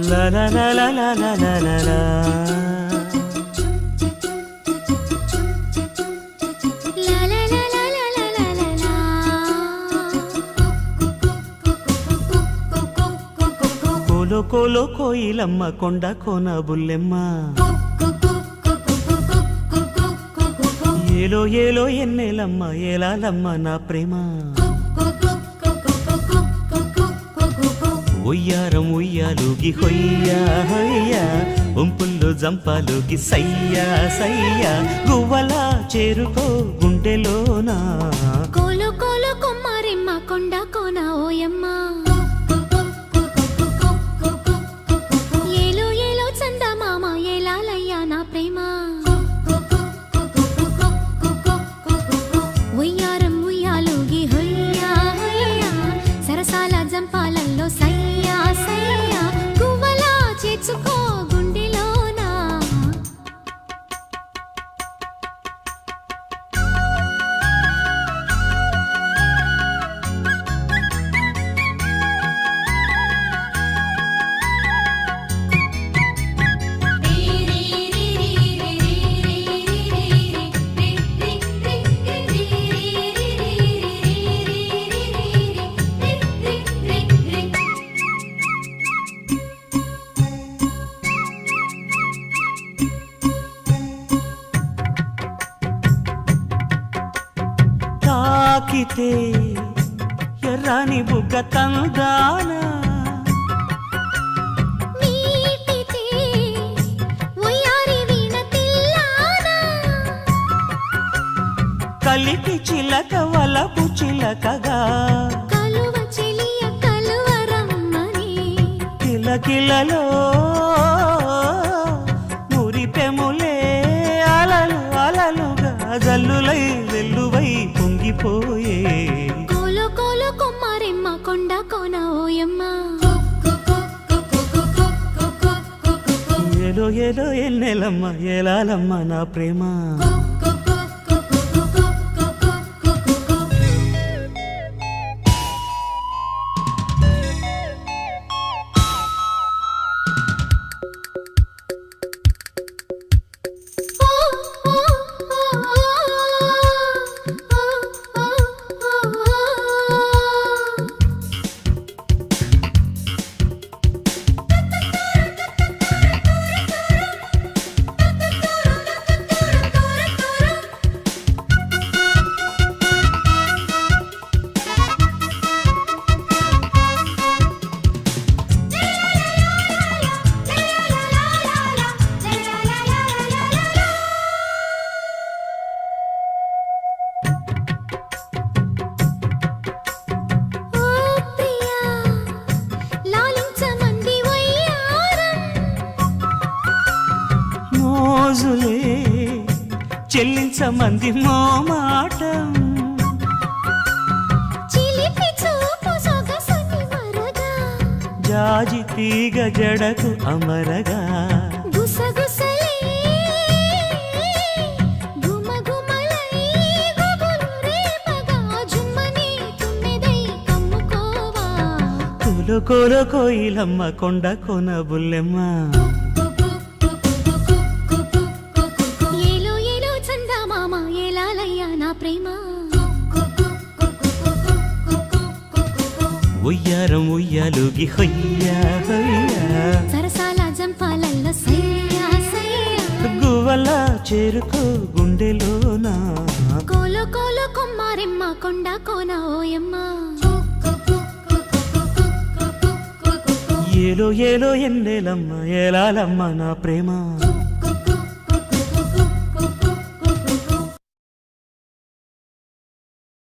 La la la la la la la la la. కోలో కోలో కోయిలమ్మ కొండ కోన బుల్లెమ్మ ఏలో ఏలో ఎన్నెలమ్మ ఏలాలమ్మ నా ప్రేమ ఉయ్యారం ఉయ్యాలుగి హొయ్యా హొయ్యా ఉంపుల్లో జంపాలుగి సయ్యా సయ్యా గువ్వలా చేరుకో గుండెలోనా కోలో కోలో కొమ్మారెమ్మ కొండ కోన ఓయమ్మ ఏలో ఏలో చందమామ ఏలాలయ్యా నా ప్రేమ ఉయ్యారం ఉయ్యాలుగి హొయ్యా హొయ్యా సరసాల జంపాలల్లో సయ్యా సయ్యా గువ్వలా చేర్చుకో గుండెలోనా తాకితే ఎర్రని బుగ్గ తందానా మీటితే ఉయ్యారి వీణ తిల్లానా కలిపి చిలక వలపు చిలకగా కలువ చెలియ కలువరమ్మని కిలకిలలో మురిపెములే అలలు అలలుగా జల్లులై వెల్లువై పొంగిపోయే కోలో కోలో కొమ్మారెమ్మ కొండ కోన ఓయమ్మ ఏలో ఏలో ఎన్నెలమ్మ ఏలాలమ్మ నా ప్రేమ మోజులే చెల్లించమంది మో మాటం చిలిపి చూపు సొగసుని మరగా జాజి తీగ జడకు అమరగా గుసగుసలే గుమగుమలై గుబులు రేపగా జుమ్మని తుమ్మెదై కమ్ముకోవా కోలో కోలో కోయిలమ్మ కొండ కోన బుల్లెమ్మ ఏలో ఏలో చందమామ ఏలాలయ్యా నా ప్రేమ ఉయ్యారం ఉయ్యాలుగి హొయ్యా హొయ్యా సరసాల జంపాలల్లో సయ్యా సయ్యా గువ్వలా చేరుకో గుండెలోనా కోలో కోలో కొమ్మారెమ్మ కొండ కోన ఓయమ్మ ఏలో ఏలో ఎన్నెలమ్మ ఏలాలమ్మ నా ప్రేమ